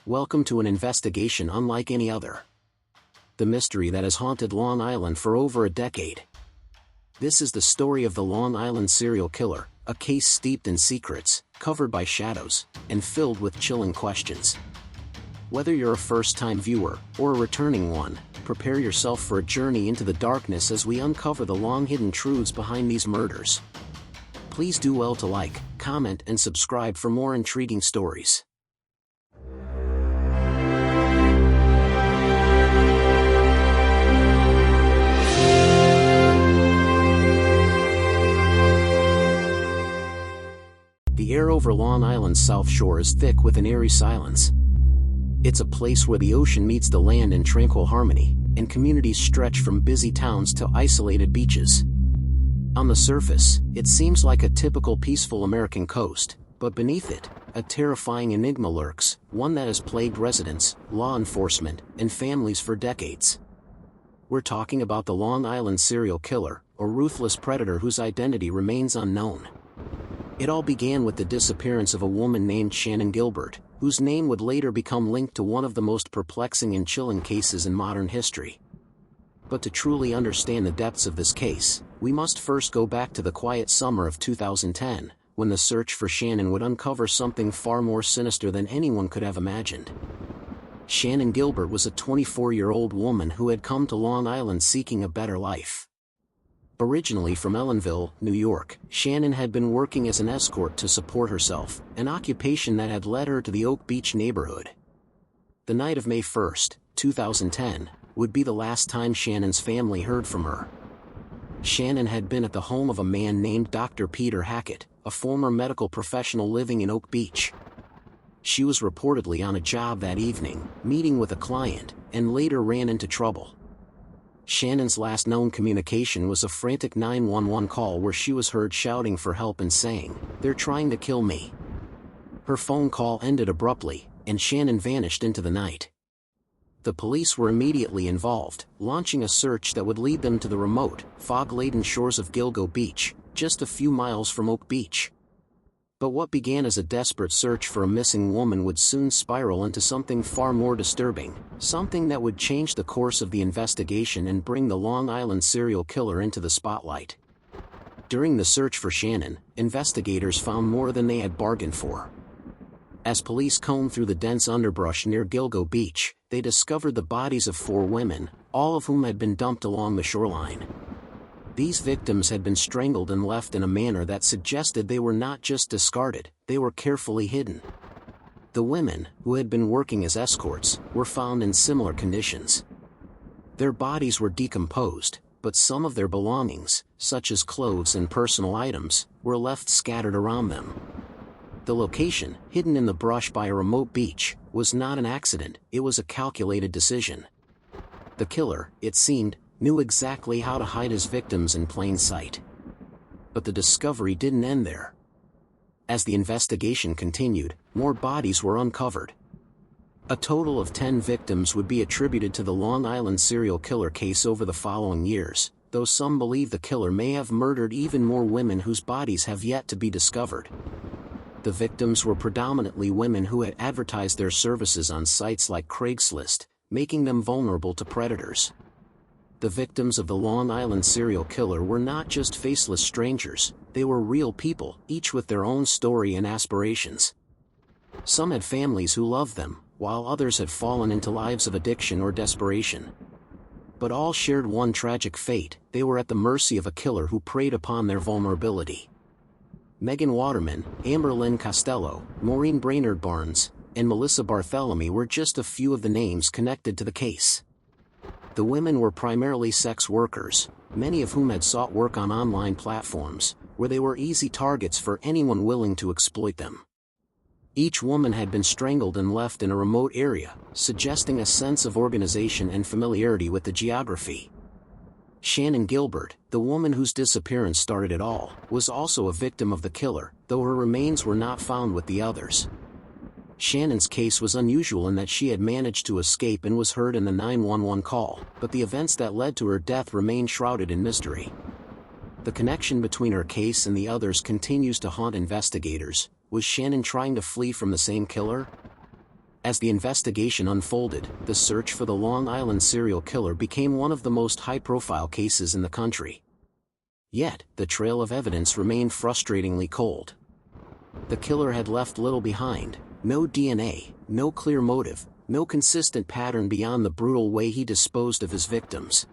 Welcome to an investigation unlike any other. The mystery that has haunted Long Island for over a decade. This is the story of the Long Island serial killer, a case steeped in secrets, covered by shadows, and filled with chilling questions. Whether you're a first-time viewer, or a returning one, prepare yourself for a journey into the darkness as we uncover the long-hidden truths behind these murders. Please do well to like, comment, and subscribe for more intriguing stories. The air over Long Island's South Shore is thick with an eerie silence. It's a place where the ocean meets the land in tranquil harmony, and communities stretch from busy towns to isolated beaches. On the surface, it seems like a typical peaceful American coast, but beneath it, a terrifying enigma lurks, one that has plagued residents, law enforcement, and families for decades. We're talking about the Long Island serial killer, a ruthless predator whose identity remains unknown. It all began with the disappearance of a woman named Shannan Gilbert, whose name would later become linked to one of the most perplexing and chilling cases in modern history. But to truly understand the depths of this case, we must first go back to the quiet summer of 2010, when the search for Shannan would uncover something far more sinister than anyone could have imagined. Shannan Gilbert was a 24-year-old woman who had come to Long Island seeking a better life. Originally from Ellenville, New York, Shannan had been working as an escort to support herself, an occupation that had led her to the Oak Beach neighborhood. The night of May 1, 2010, would be the last time Shannan's family heard from her. Shannan had been at the home of a man named Dr. Peter Hackett, a former medical professional living in Oak Beach. She was reportedly on a job that evening, meeting with a client, and later ran into trouble. Shannan's last known communication was a frantic 911 call where she was heard shouting for help and saying, "They're trying to kill me." Her phone call ended abruptly, and Shannan vanished into the night. The police were immediately involved, launching a search that would lead them to the remote, fog-laden shores of Gilgo Beach, just a few miles from Oak Beach. But what began as a desperate search for a missing woman would soon spiral into something far more disturbing, something that would change the course of the investigation and bring the Long Island serial killer into the spotlight. During the search for Shannan, investigators found more than they had bargained for. As police combed through the dense underbrush near Gilgo Beach, they discovered the bodies of 4 women, all of whom had been dumped along the shoreline. These victims had been strangled and left in a manner that suggested they were not just discarded, they were carefully hidden. The women, who had been working as escorts, were found in similar conditions. Their bodies were decomposed, but some of their belongings, such as clothes and personal items, were left scattered around them. The location, hidden in the brush by a remote beach, was not an accident, it was a calculated decision. The killer, it seemed, knew exactly how to hide his victims in plain sight. But the discovery didn't end there. As the investigation continued, more bodies were uncovered. A total of 10 victims would be attributed to the Long Island serial killer case over the following years, though some believe the killer may have murdered even more women whose bodies have yet to be discovered. The victims were predominantly women who had advertised their services on sites like Craigslist, making them vulnerable to predators. The victims of the Long Island serial killer were not just faceless strangers, they were real people, each with their own story and aspirations. Some had families who loved them, while others had fallen into lives of addiction or desperation. But all shared one tragic fate: they were at the mercy of a killer who preyed upon their vulnerability. Megan Waterman, Amber Lynn Costello, Maureen Brainerd Barnes, and Melissa Bartholomew were just a few of the names connected to the case. The women were primarily sex workers, many of whom had sought work on online platforms, where they were easy targets for anyone willing to exploit them. Each woman had been strangled and left in a remote area, suggesting a sense of organization and familiarity with the geography. Shannan Gilbert, the woman whose disappearance started it all, was also a victim of the killer, though her remains were not found with the others. Shannan's case was unusual in that she had managed to escape and was heard in the 911 call, but the events that led to her death remain shrouded in mystery. The connection between her case and the others continues to haunt investigators. Was Shannan trying to flee from the same killer? As the investigation unfolded, the search for the Long Island serial killer became one of the most high-profile cases in the country. Yet, the trail of evidence remained frustratingly cold. The killer had left little behind: no DNA, no clear motive, no consistent pattern beyond the brutal way he disposed of his victims.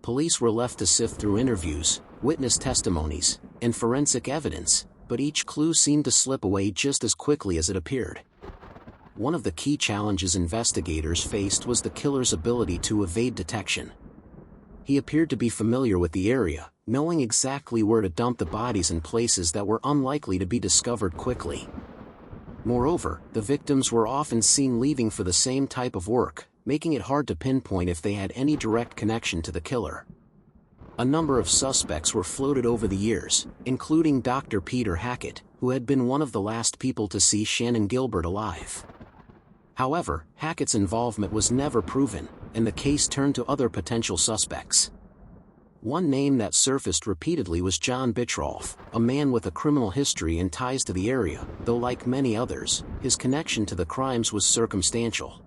Police were left to sift through interviews, witness testimonies, and forensic evidence, but each clue seemed to slip away just as quickly as it appeared. One of the key challenges investigators faced was the killer's ability to evade detection. He appeared to be familiar with the area, knowing exactly where to dump the bodies in places that were unlikely to be discovered quickly. Moreover, the victims were often seen leaving for the same type of work, making it hard to pinpoint if they had any direct connection to the killer. A number of suspects were floated over the years, including Dr. Peter Hackett, who had been one of the last people to see Shannan Gilbert alive. However, Hackett's involvement was never proven, and the case turned to other potential suspects. One name that surfaced repeatedly was John Bittrolff, a man with a criminal history and ties to the area, though like many others, his connection to the crimes was circumstantial.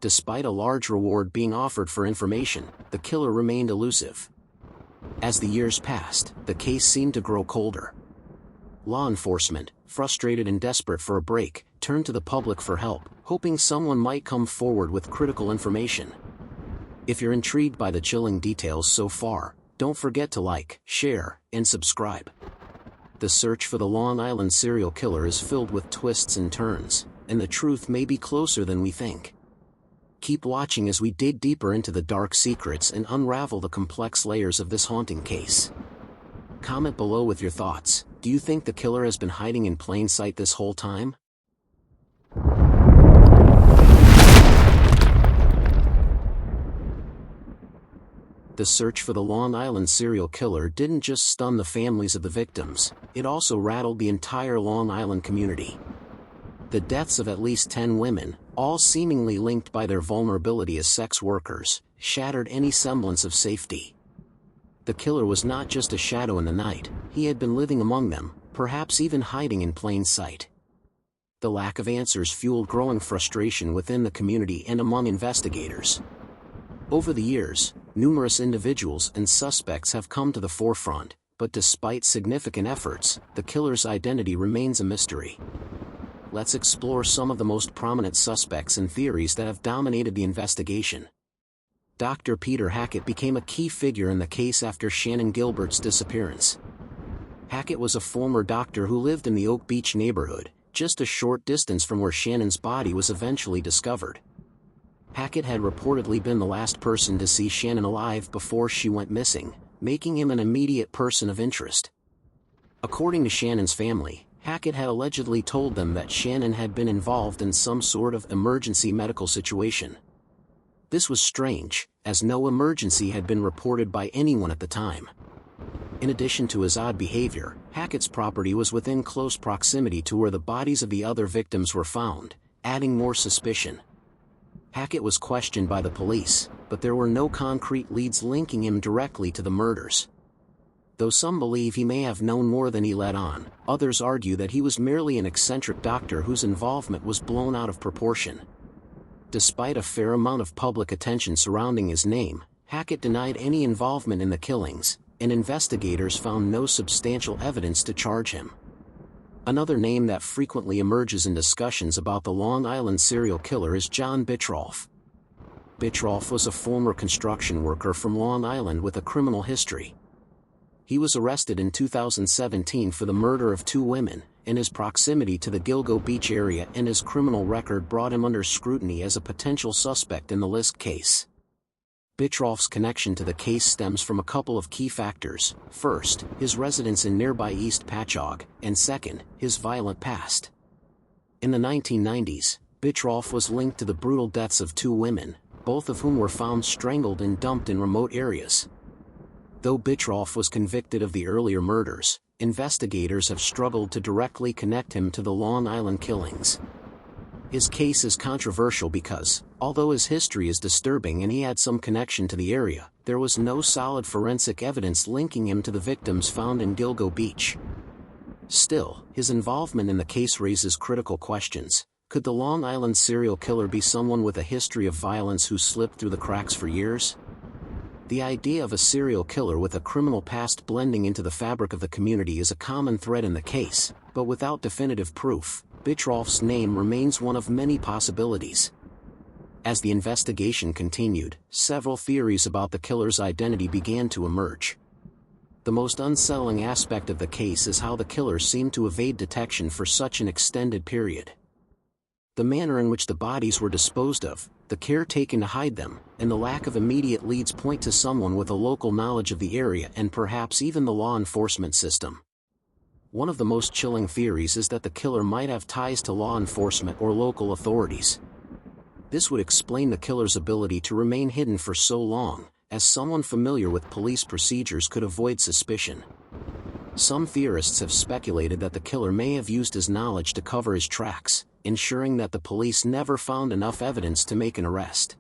Despite a large reward being offered for information, the killer remained elusive. As the years passed, the case seemed to grow colder. Law enforcement, frustrated and desperate for a break, turned to the public for help, hoping someone might come forward with critical information. If you're intrigued by the chilling details so far, don't forget to like, share, and subscribe. The search for the Long Island serial killer is filled with twists and turns, and the truth may be closer than we think. Keep watching as we dig deeper into the dark secrets and unravel the complex layers of this haunting case. Comment below with your thoughts. Do you think the killer has been hiding in plain sight this whole time? The search for the Long Island serial killer didn't just stun the families of the victims, it also rattled the entire Long Island community. The deaths of at least 10 women, all seemingly linked by their vulnerability as sex workers, shattered any semblance of safety. The killer was not just a shadow in the night, he had been living among them, perhaps even hiding in plain sight. The lack of answers fueled growing frustration within the community and among investigators. Over the years, numerous individuals and suspects have come to the forefront, but despite significant efforts, the killer's identity remains a mystery. Let's explore some of the most prominent suspects and theories that have dominated the investigation. Dr. Peter Hackett became a key figure in the case after Shannan Gilbert's disappearance. Hackett was a former doctor who lived in the Oak Beach neighborhood, just a short distance from where Shannan's body was eventually discovered. Hackett had reportedly been the last person to see Shannan alive before she went missing, making him an immediate person of interest. According to Shannan's family, Hackett had allegedly told them that Shannan had been involved in some sort of emergency medical situation. This was strange, as no emergency had been reported by anyone at the time. In addition to his odd behavior, Hackett's property was within close proximity to where the bodies of the other victims were found, adding more suspicion. Hackett was questioned by the police, but there were no concrete leads linking him directly to the murders. Though some believe he may have known more than he let on, others argue that he was merely an eccentric doctor whose involvement was blown out of proportion. Despite a fair amount of public attention surrounding his name, Hackett denied any involvement in the killings, and investigators found no substantial evidence to charge him. Another name that frequently emerges in discussions about the Long Island serial killer is John Bittrolff. Bittrolff was a former construction worker from Long Island with a criminal history. He was arrested in 2017 for the murder of 2 women, and his proximity to the Gilgo Beach area and his criminal record brought him under scrutiny as a potential suspect in the Lisk case. Bittrolff's connection to the case stems from a couple of key factors: first, his residence in nearby East Patchogue, and second, his violent past. In the 1990s, Bittrolff was linked to the brutal deaths of 2 women, both of whom were found strangled and dumped in remote areas. Though Bittrolff was convicted of the earlier murders, investigators have struggled to directly connect him to the Long Island killings. His case is controversial because, although his history is disturbing and he had some connection to the area, there was no solid forensic evidence linking him to the victims found in Gilgo Beach. Still, his involvement in the case raises critical questions. Could the Long Island serial killer be someone with a history of violence who slipped through the cracks for years? The idea of a serial killer with a criminal past blending into the fabric of the community is a common thread in the case, but without definitive proof, Bitrolf's name remains one of many possibilities. As the investigation continued, several theories about the killer's identity began to emerge. The most unsettling aspect of the case is how the killer seemed to evade detection for such an extended period. The manner in which the bodies were disposed of, the care taken to hide them, and the lack of immediate leads point to someone with a local knowledge of the area and perhaps even the law enforcement system. One of the most chilling theories is that the killer might have ties to law enforcement or local authorities. This would explain the killer's ability to remain hidden for so long, as someone familiar with police procedures could avoid suspicion. Some theorists have speculated that the killer may have used his knowledge to cover his tracks, ensuring that the police never found enough evidence to make an arrest.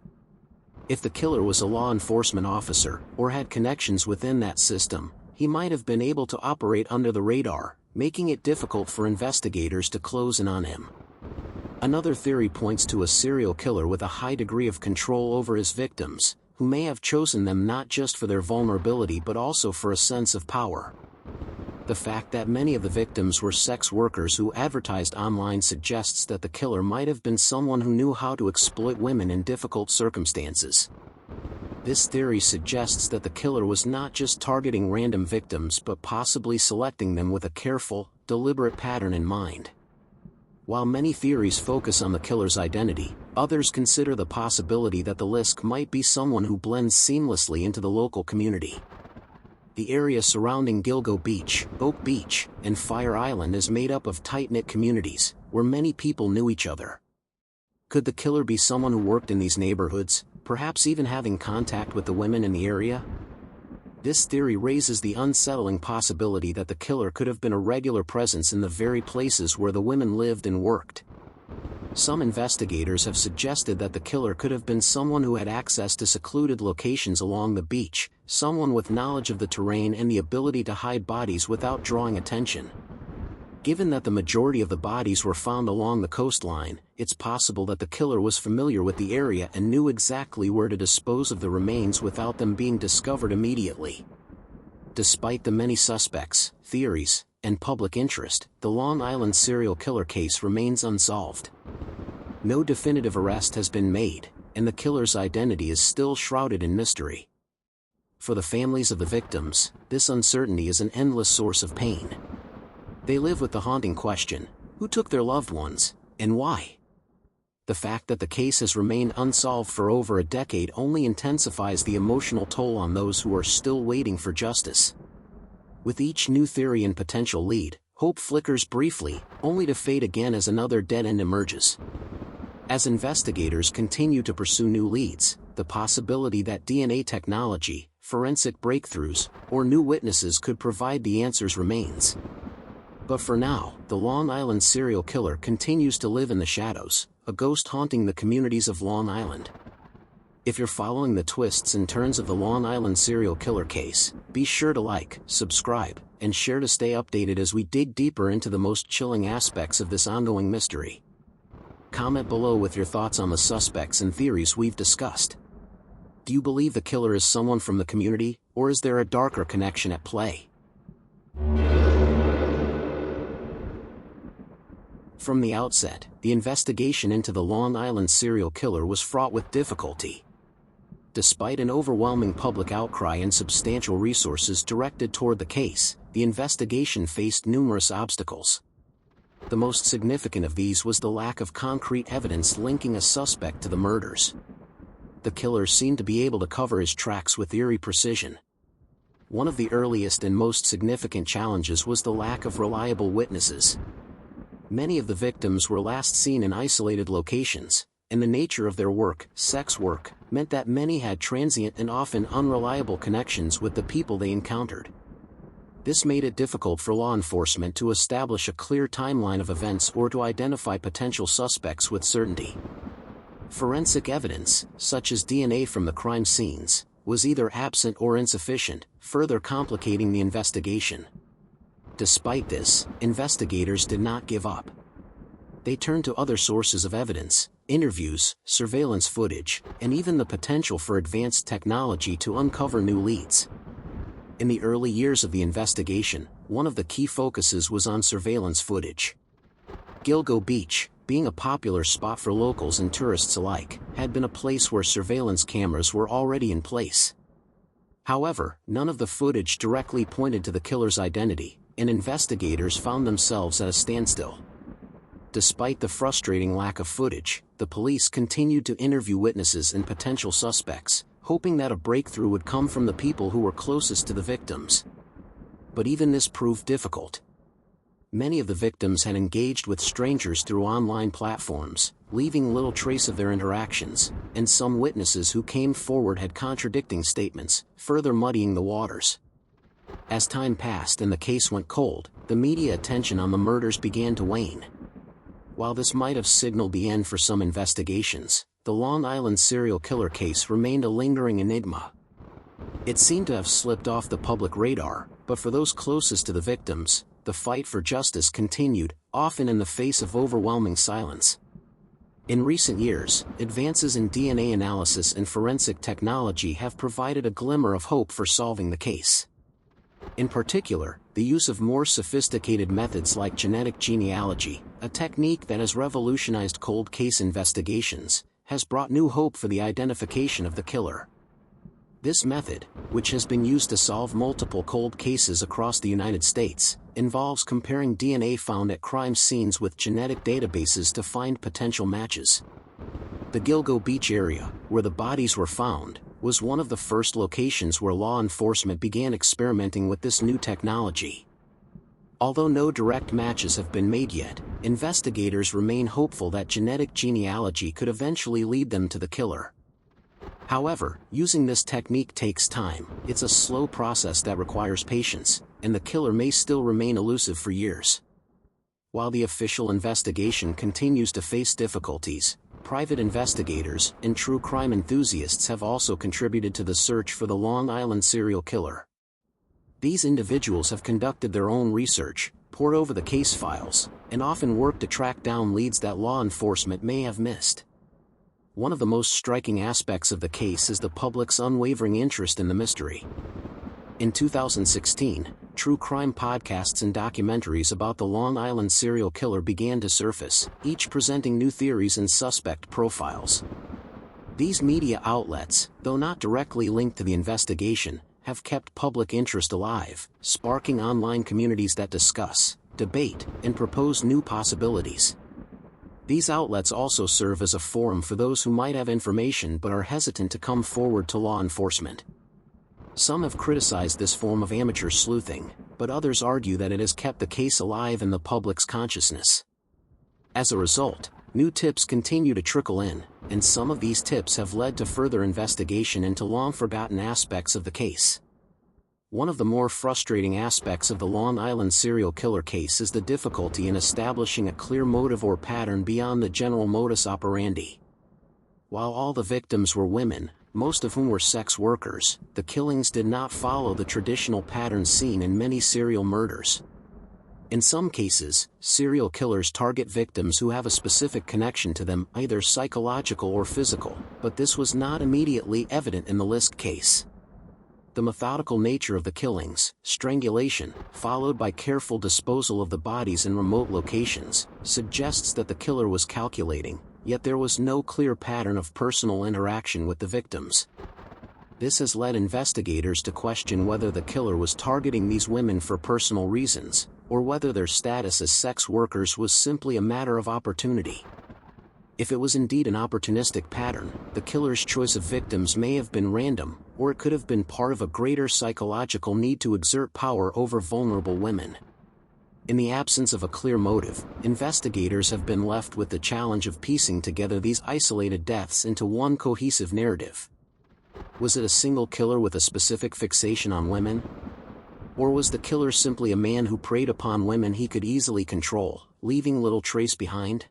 If the killer was a law enforcement officer, or had connections within that system, he might have been able to operate under the radar, making it difficult for investigators to close in on him. Another theory points to a serial killer with a high degree of control over his victims, who may have chosen them not just for their vulnerability but also for a sense of power. The fact that many of the victims were sex workers who advertised online suggests that the killer might have been someone who knew how to exploit women in difficult circumstances. This theory suggests that the killer was not just targeting random victims but possibly selecting them with a careful, deliberate pattern in mind. While many theories focus on the killer's identity, others consider the possibility that the Lisk might be someone who blends seamlessly into the local community. The area surrounding Gilgo Beach, Oak Beach, and Fire Island is made up of tight-knit communities, where many people knew each other. Could the killer be someone who worked in these neighborhoods, perhaps even having contact with the women in the area? This theory raises the unsettling possibility that the killer could have been a regular presence in the very places where the women lived and worked. Some investigators have suggested that the killer could have been someone who had access to secluded locations along the beach, someone with knowledge of the terrain and the ability to hide bodies without drawing attention. Given that the majority of the bodies were found along the coastline, it's possible that the killer was familiar with the area and knew exactly where to dispose of the remains without them being discovered immediately. Despite the many suspects, theories, and public interest, the Long Island serial killer case remains unsolved. No definitive arrest has been made, and the killer's identity is still shrouded in mystery. For the families of the victims, this uncertainty is an endless source of pain. They live with the haunting question: who took their loved ones, and why? The fact that the case has remained unsolved for over a decade only intensifies the emotional toll on those who are still waiting for justice. With each new theory and potential lead, hope flickers briefly, only to fade again as another dead end emerges. As investigators continue to pursue new leads, the possibility that DNA technology, forensic breakthroughs, or new witnesses could provide the answers remains. But for now, the Long Island serial killer continues to live in the shadows, a ghost haunting the communities of Long Island. If you're following the twists and turns of the Long Island serial killer case, be sure to like, subscribe, and share to stay updated as we dig deeper into the most chilling aspects of this ongoing mystery. Comment below with your thoughts on the suspects and theories we've discussed. Do you believe the killer is someone from the community, or is there a darker connection at play? From the outset, the investigation into the Long Island serial killer was fraught with difficulty. Despite an overwhelming public outcry and substantial resources directed toward the case, the investigation faced numerous obstacles. The most significant of these was the lack of concrete evidence linking a suspect to the murders. The killer seemed to be able to cover his tracks with eerie precision. One of the earliest and most significant challenges was the lack of reliable witnesses. Many of the victims were last seen in isolated locations, and the nature of their work, sex work, meant that many had transient and often unreliable connections with the people they encountered. This made it difficult for law enforcement to establish a clear timeline of events or to identify potential suspects with certainty. Forensic evidence, such as DNA from the crime scenes, was either absent or insufficient, further complicating the investigation. Despite this, investigators did not give up. They turned to other sources of evidence, interviews, surveillance footage, and even the potential for advanced technology to uncover new leads. In the early years of the investigation, one of the key focuses was on surveillance footage. Gilgo Beach, being a popular spot for locals and tourists alike, had been a place where surveillance cameras were already in place. However, none of the footage directly pointed to the killer's identity, and investigators found themselves at a standstill. Despite the frustrating lack of footage, the police continued to interview witnesses and potential suspects, hoping that a breakthrough would come from the people who were closest to the victims. But even this proved difficult. Many of the victims had engaged with strangers through online platforms, leaving little trace of their interactions, and some witnesses who came forward had contradicting statements, further muddying the waters. As time passed and the case went cold, the media attention on the murders began to wane. While this might have signaled the end for some investigations, the Long Island serial killer case remained a lingering enigma. It seemed to have slipped off the public radar, but for those closest to the victims, the fight for justice continued, often in the face of overwhelming silence. In recent years, advances in DNA analysis and forensic technology have provided a glimmer of hope for solving the case. In particular, the use of more sophisticated methods like genetic genealogy, a technique that has revolutionized cold case investigations, has brought new hope for the identification of the killer. This method, which has been used to solve multiple cold cases across the United States, involves comparing DNA found at crime scenes with genetic databases to find potential matches. The Gilgo Beach area, where the bodies were found, was one of the first locations where law enforcement began experimenting with this new technology. Although no direct matches have been made yet, investigators remain hopeful that genetic genealogy could eventually lead them to the killer. However, using this technique takes time. It's a slow process that requires patience, and the killer may still remain elusive for years. While the official investigation continues to face difficulties, private investigators and true crime enthusiasts have also contributed to the search for the Long Island serial killer. These individuals have conducted their own research, pored over the case files, and often worked to track down leads that law enforcement may have missed. One of the most striking aspects of the case is the public's unwavering interest in the mystery. In 2016, true crime podcasts and documentaries about the Long Island serial killer began to surface, each presenting new theories and suspect profiles. These media outlets, though not directly linked to the investigation, have kept public interest alive, sparking online communities that discuss, debate, and propose new possibilities. These outlets also serve as a forum for those who might have information but are hesitant to come forward to law enforcement. Some have criticized this form of amateur sleuthing, but others argue that it has kept the case alive in the public's consciousness. As a result, new tips continue to trickle in, and some of these tips have led to further investigation into long-forgotten aspects of the case. One of the more frustrating aspects of the Long Island serial killer case is the difficulty in establishing a clear motive or pattern beyond the general modus operandi. While all the victims were women, most of whom were sex workers, the killings did not follow the traditional patterns seen in many serial murders. In some cases, serial killers target victims who have a specific connection to them, either psychological or physical, but this was not immediately evident in the Lisk case. The methodical nature of the killings, strangulation, followed by careful disposal of the bodies in remote locations, suggests that the killer was calculating, yet there was no clear pattern of personal interaction with the victims. This has led investigators to question whether the killer was targeting these women for personal reasons, or whether their status as sex workers was simply a matter of opportunity. If it was indeed an opportunistic pattern, the killer's choice of victims may have been random, or it could have been part of a greater psychological need to exert power over vulnerable women. In the absence of a clear motive, investigators have been left with the challenge of piecing together these isolated deaths into one cohesive narrative. Was it a single killer with a specific fixation on women? Or was the killer simply a man who preyed upon women he could easily control, leaving little trace behind?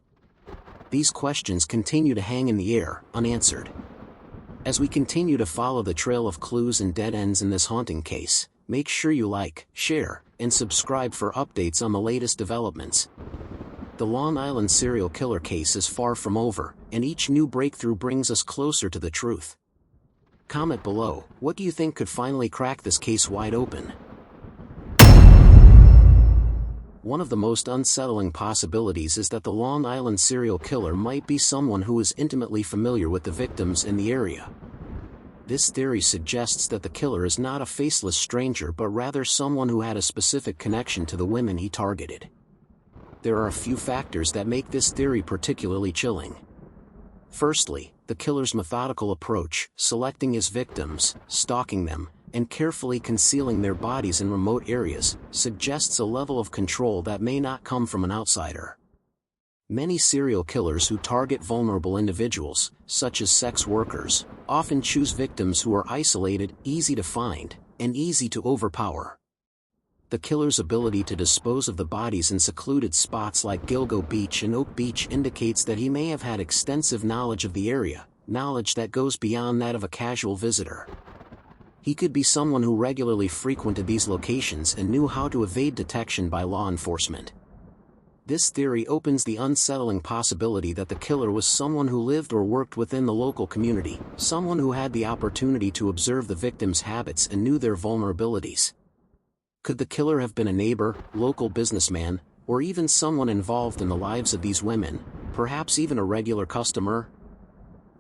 These questions continue to hang in the air, unanswered. As we continue to follow the trail of clues and dead ends in this haunting case, make sure you like, share, and subscribe for updates on the latest developments. The Long Island serial killer case is far from over, and each new breakthrough brings us closer to the truth. Comment below, what do you think could finally crack this case wide open? One of the most unsettling possibilities is that the Long Island serial killer might be someone who is intimately familiar with the victims in the area. This theory suggests that the killer is not a faceless stranger but rather someone who had a specific connection to the women he targeted. There are a few factors that make this theory particularly chilling. Firstly, the killer's methodical approach, selecting his victims, stalking them, and carefully concealing their bodies in remote areas, suggests a level of control that may not come from an outsider. Many serial killers who target vulnerable individuals, such as sex workers, often choose victims who are isolated, easy to find, and easy to overpower. The killer's ability to dispose of the bodies in secluded spots like Gilgo Beach and Oak Beach indicates that he may have had extensive knowledge of the area, knowledge that goes beyond that of a casual visitor. He could be someone who regularly frequented these locations and knew how to evade detection by law enforcement. This theory opens the unsettling possibility that the killer was someone who lived or worked within the local community, someone who had the opportunity to observe the victims' habits and knew their vulnerabilities. Could the killer have been a neighbor, local businessman, or even someone involved in the lives of these women, perhaps even a regular customer?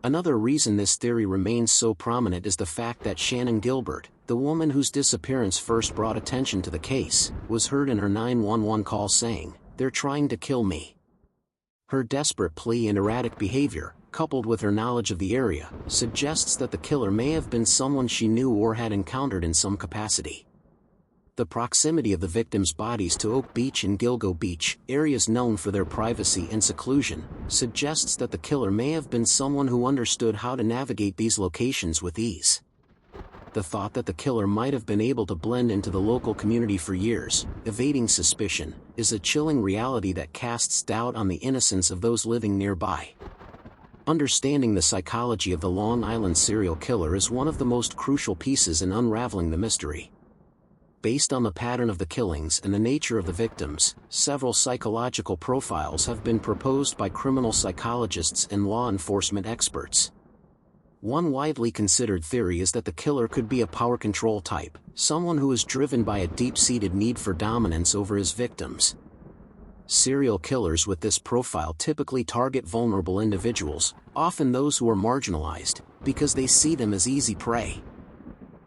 Another reason this theory remains so prominent is the fact that Shannon Gilbert, the woman whose disappearance first brought attention to the case, was heard in her 911 call saying, "They're trying to kill me." Her desperate plea and erratic behavior, coupled with her knowledge of the area, suggests that the killer may have been someone she knew or had encountered in some capacity. The proximity of the victims' bodies to Oak Beach and Gilgo Beach, areas known for their privacy and seclusion, suggests that the killer may have been someone who understood how to navigate these locations with ease. The thought that the killer might have been able to blend into the local community for years, evading suspicion, is a chilling reality that casts doubt on the innocence of those living nearby. Understanding the psychology of the Long Island serial killer is one of the most crucial pieces in unraveling the mystery. Based on the pattern of the killings and the nature of the victims, several psychological profiles have been proposed by criminal psychologists and law enforcement experts. One widely considered theory is that the killer could be a power control type, someone who is driven by a deep-seated need for dominance over his victims. Serial killers with this profile typically target vulnerable individuals, often those who are marginalized, because they see them as easy prey.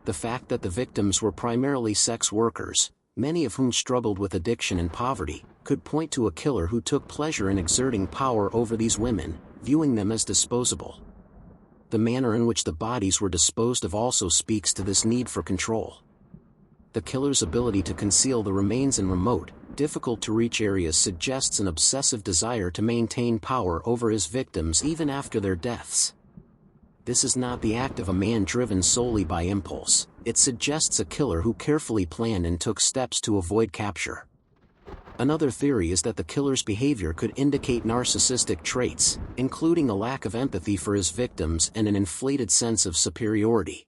The fact that the victims were primarily sex workers, many of whom struggled with addiction and poverty, could point to a killer who took pleasure in exerting power over these women, viewing them as disposable. The manner in which the bodies were disposed of also speaks to this need for control. The killer's ability to conceal the remains in remote, difficult-to-reach areas suggests an obsessive desire to maintain power over his victims even after their deaths. This is not the act of a man driven solely by impulse. It suggests a killer who carefully planned and took steps to avoid capture. Another theory is that the killer's behavior could indicate narcissistic traits, including a lack of empathy for his victims and an inflated sense of superiority.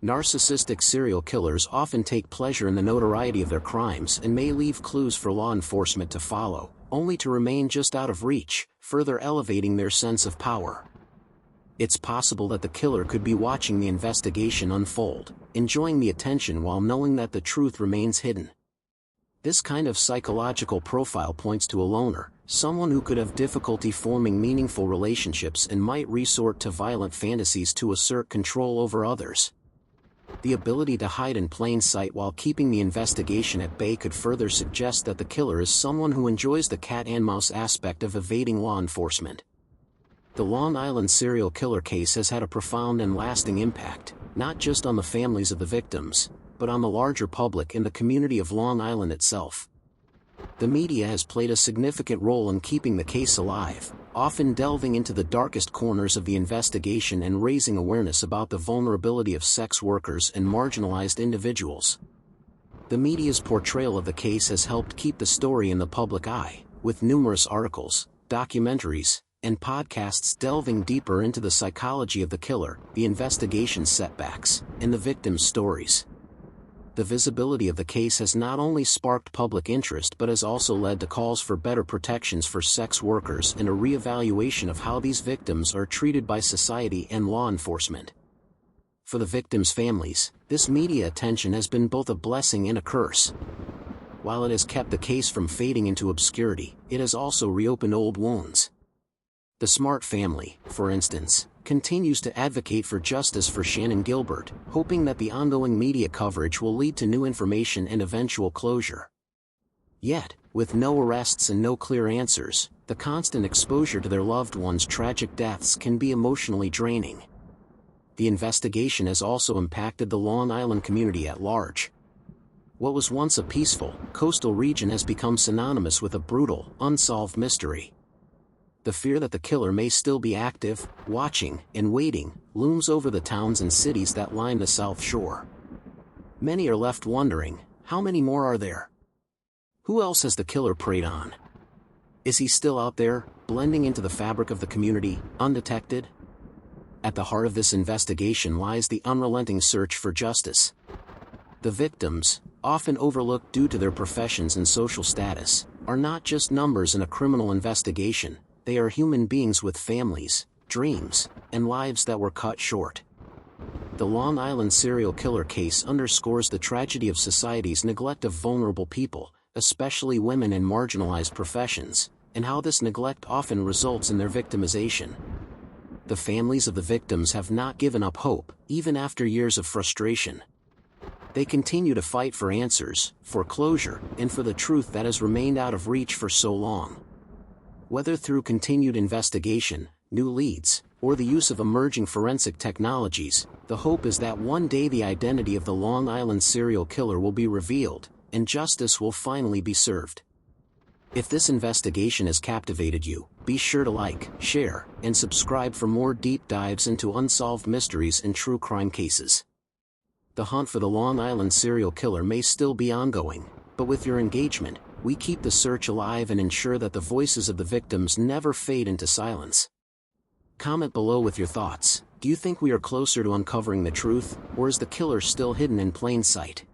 Narcissistic serial killers often take pleasure in the notoriety of their crimes and may leave clues for law enforcement to follow, only to remain just out of reach, further elevating their sense of power. It's possible that the killer could be watching the investigation unfold, enjoying the attention while knowing that the truth remains hidden. This kind of psychological profile points to a loner, someone who could have difficulty forming meaningful relationships and might resort to violent fantasies to assert control over others. The ability to hide in plain sight while keeping the investigation at bay could further suggest that the killer is someone who enjoys the cat-and-mouse aspect of evading law enforcement. The Long Island serial killer case has had a profound and lasting impact, not just on the families of the victims, but on the larger public and the community of Long Island itself. The media has played a significant role in keeping the case alive, often delving into the darkest corners of the investigation and raising awareness about the vulnerability of sex workers and marginalized individuals. The media's portrayal of the case has helped keep the story in the public eye, with numerous articles, documentaries, and podcasts delving deeper into the psychology of the killer, the investigation's setbacks, and the victims' stories. The visibility of the case has not only sparked public interest but has also led to calls for better protections for sex workers and a re-evaluation of how these victims are treated by society and law enforcement. For the victims' families, this media attention has been both a blessing and a curse. While it has kept the case from fading into obscurity, it has also reopened old wounds. The Smart family, for instance, continues to advocate for justice for Shannon Gilbert, hoping that the ongoing media coverage will lead to new information and eventual closure. Yet, with no arrests and no clear answers, the constant exposure to their loved ones' tragic deaths can be emotionally draining. The investigation has also impacted the Long Island community at large. What was once a peaceful, coastal region has become synonymous with a brutal, unsolved mystery. The fear that the killer may still be active, watching, and waiting, looms over the towns and cities that line the South Shore. Many are left wondering, how many more are there? Who else has the killer preyed on? Is he still out there, blending into the fabric of the community, undetected? At the heart of this investigation lies the unrelenting search for justice. The victims, often overlooked due to their professions and social status, are not just numbers in a criminal investigation. They are human beings with families, dreams, and lives that were cut short. The Long Island serial killer case underscores the tragedy of society's neglect of vulnerable people, especially women in marginalized professions, and how this neglect often results in their victimization. The families of the victims have not given up hope, even after years of frustration. They continue to fight for answers, for closure, and for the truth that has remained out of reach for so long. Whether through continued investigation, new leads, or the use of emerging forensic technologies, the hope is that one day the identity of the Long Island serial killer will be revealed, and justice will finally be served. If this investigation has captivated you, be sure to like, share, and subscribe for more deep dives into unsolved mysteries and true crime cases. The hunt for the Long Island serial killer may still be ongoing, but with your engagement, we keep the search alive and ensure that the voices of the victims never fade into silence. Comment below with your thoughts. Do you think we are closer to uncovering the truth, or is the killer still hidden in plain sight?